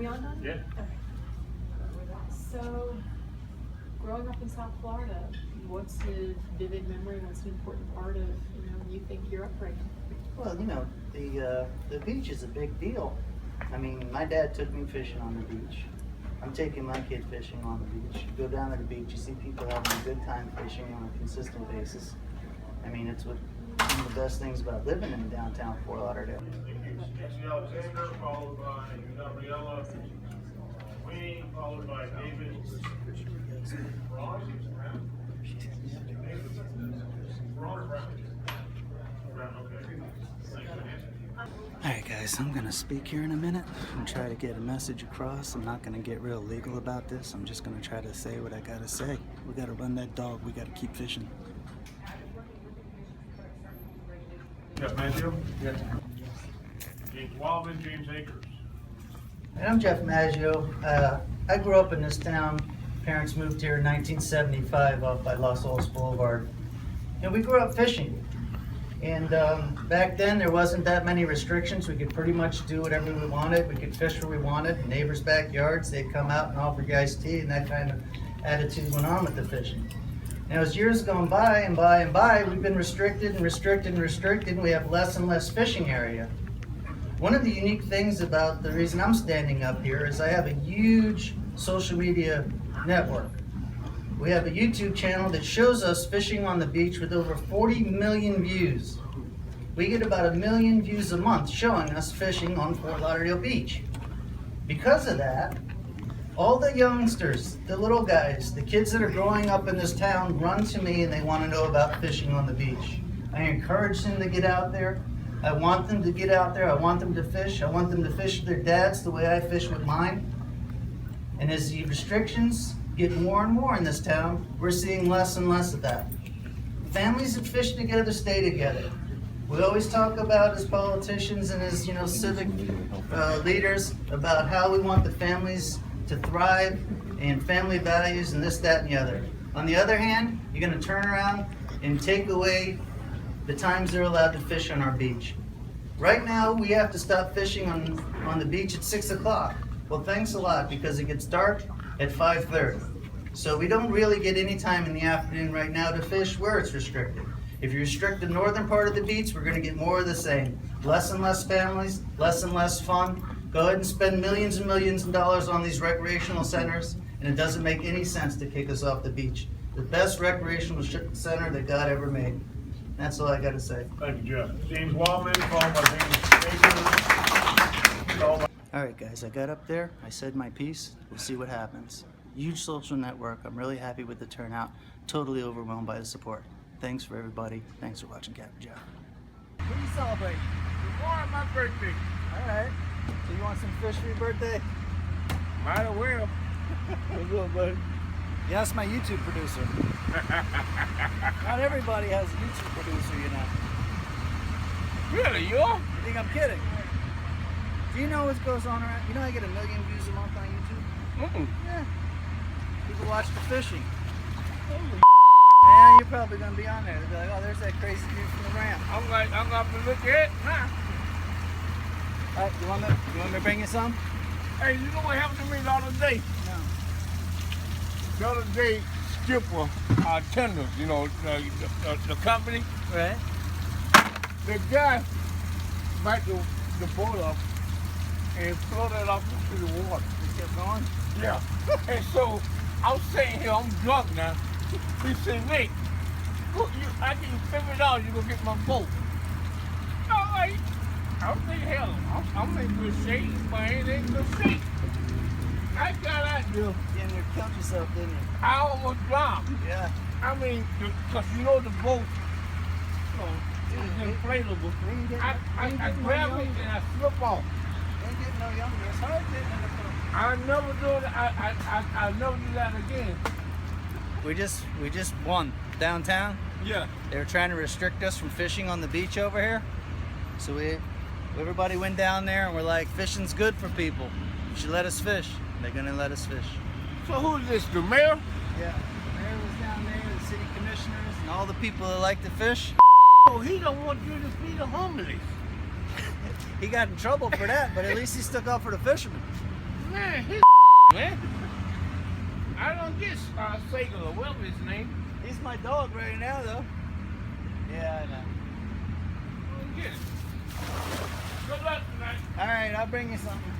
we on now? Yeah. Okay. So, growing up in South Florida, what's a vivid memory, what's an important part of, you think your upbringing? Well, the beach is a big deal. I mean, my dad took me fishing on the beach. I'm taking my kid fishing on the beach. You go down to the beach, you see people having a good time fishing on a consistent basis. I mean, it's one of the best things about living in downtown Fort Lauderdale. Alexander, followed by Gabriella Wayne, followed by David Ross. Alright guys, I'm gonna speak here in a minute and try to get a message across. I'm not gonna get real legal about this. I'm just gonna try to say what I gotta say. We gotta run that dog, we gotta keep fishing. Jeff Maggio? Yes. James Wildman, James Akers. And I'm Jeff Maggio. I grew up in this town. Parents moved here in 1975 off by Los Olas Boulevard. And we grew up fishing. And back then there wasn't that many restrictions. We could pretty much do whatever we wanted. We could fish where we wanted. Neighbors' backyards, they'd come out and offer you iced tea, and that kind of attitude went on with the fishing. Now as years gone by and by and by, we've been restricted and restricted and restricted, and we have less and less fishing area. One of the unique things about the reason I'm standing up here is I have a huge social media network. We have a YouTube channel that shows us fishing on the beach with over 40 million views. We get about 1 million views a month showing us fishing on Fort Lauderdale Beach. Because of that, all the youngsters, the little guys, the kids that are growing up in this town run to me and they want to know about fishing on the beach. I encourage them to get out there. I want them to get out there. I want them to fish. I want them to fish with their dads the way I fish with mine. And as the restrictions get more and more in this town, we're seeing less and less of that. Families that fish together stay together. We always talk about as politicians and as civic leaders about how we want the families to thrive and family values and this, that, and the other. On the other hand, you're going to turn around and take away the times they're allowed to fish on our beach. Right now, we have to stop fishing on the beach at 6 o'clock. Well, thanks a lot, because it gets dark at 5:30. So we don't really get any time in the afternoon right now to fish where it's restricted. If you restrict the northern part of the beach, we're going to get more of the same. Less and less families, less and less fun. Go ahead and spend millions and millions of dollars on these recreational centers, and it doesn't make any sense to kick us off the beach. The best recreational center that God ever made. That's all I got to say. Thank you, Jeff. James Wildman, followed by James Akers. Alright guys, I got up there, I said my piece, we'll see what happens. Huge social network, I'm really happy with the turnout, totally overwhelmed by the support. Thanks for everybody, thanks for watching Captain Joe. What are you celebrating? Tomorrow, my birthday. Alright, so you want some fish for your birthday? Might as well. What's up, buddy? Yeah, that's my YouTube producer. Not everybody has a YouTube producer, Really, you are? You think I'm kidding? Do you know what goes on around? You know I get 1 million views a month on YouTube? Yeah. People watch the fishing. Holy Yeah, you're probably gonna be on there. They'll be like, oh, there's that crazy dude from the ramp. I'm gonna look at it now. Alright, you want me to bring you some? Hey, you know what happened to me the other day? No. The other day, Skipper, our tender, the company, Right? the guy backed the boat up and floated off into the water. Just kept going? Yeah. And so I'm sitting here, I'm drunk now. He said, Nick, look, I give you $50, you gonna get my boat. I'm thinking, hell, I'm in good shape, but it ain't good shape. I got out there. You killed yourself, didn't you? I almost drowned. Yeah. I mean, because the boat, it's inflatable. I grab it and I slip off. Ain't getting no younger. It's hard getting in the boat. I never do that. I never do that again. We just won downtown. Yeah. They were trying to restrict us from fishing on the beach over here. So everybody went down there and we're like, fishing's good for people. You should let us fish. And they're gonna let us fish. So who's this, the mayor? Yeah. The mayor was down there, the city commissioners, and all the people that like to fish. Oh, he don't want you to feed the homeless. He got in trouble for that, but at least he stuck up for the fishermen. Man, his man. I don't get Sagal or whatever his name. He's my dog right now, though. Yeah, I know. I don't get it. Good luck tonight. All right, I'll bring you something.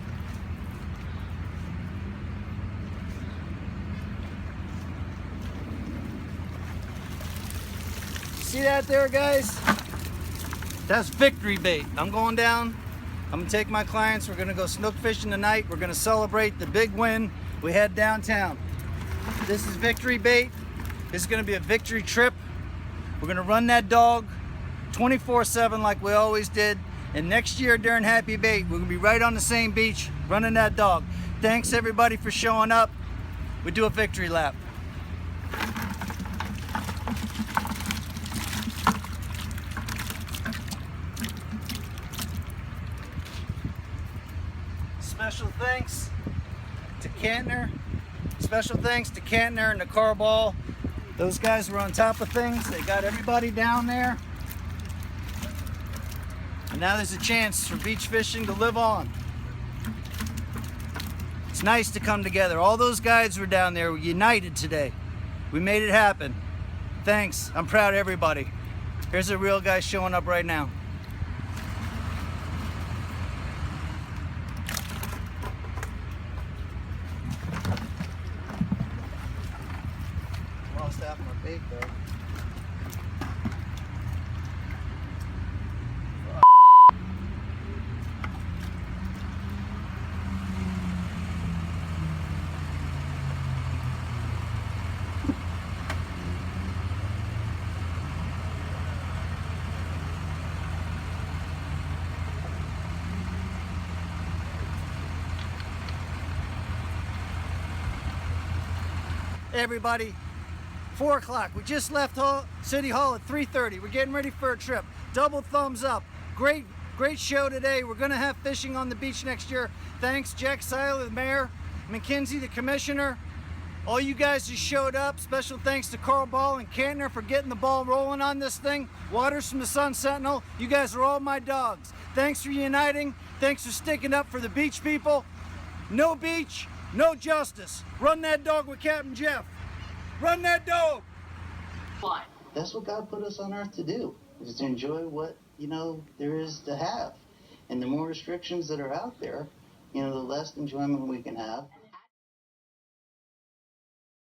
See that there, guys? That's victory bait. I'm going down. I'm gonna take my clients. We're gonna go snook fishing tonight. We're gonna celebrate the big win we had downtown. This is victory bait. This is gonna be a victory trip. We're gonna run that dog 24/7 like we always did. And next year during Happy Bait, we're gonna be right on the same beach running that dog. Thanks everybody for showing up. We do a victory lap. Special thanks to Kantner. Special thanks to Kantner and the car ball. Those guys were on top of things. They got everybody down there. And now there's a chance for beach fishing to live on. It's nice to come together. All those guides were down there. We're united today. We made it happen. Thanks. I'm proud of everybody. Here's a real guy showing up right now. Lost half my bait though. Everybody, 4 o'clock. We just left City Hall at 3:30. We're getting ready for a trip. Double thumbs up. Great show today. We're gonna have fishing on the beach next year. Thanks, Jack Seiler, the mayor, McKenzie, the commissioner. All you guys just showed up. Special thanks to Carl Ball and Kantner for getting the ball rolling on this thing. Waters from the Sun Sentinel. You guys are all my dogs. Thanks for uniting. Thanks for sticking up for the beach people. No beach, no justice. Run that dog with Captain Jeff. Run that dog. That's what God put us on earth to do, is to enjoy what, there is to have. And the more restrictions that are out there, the less enjoyment we can have.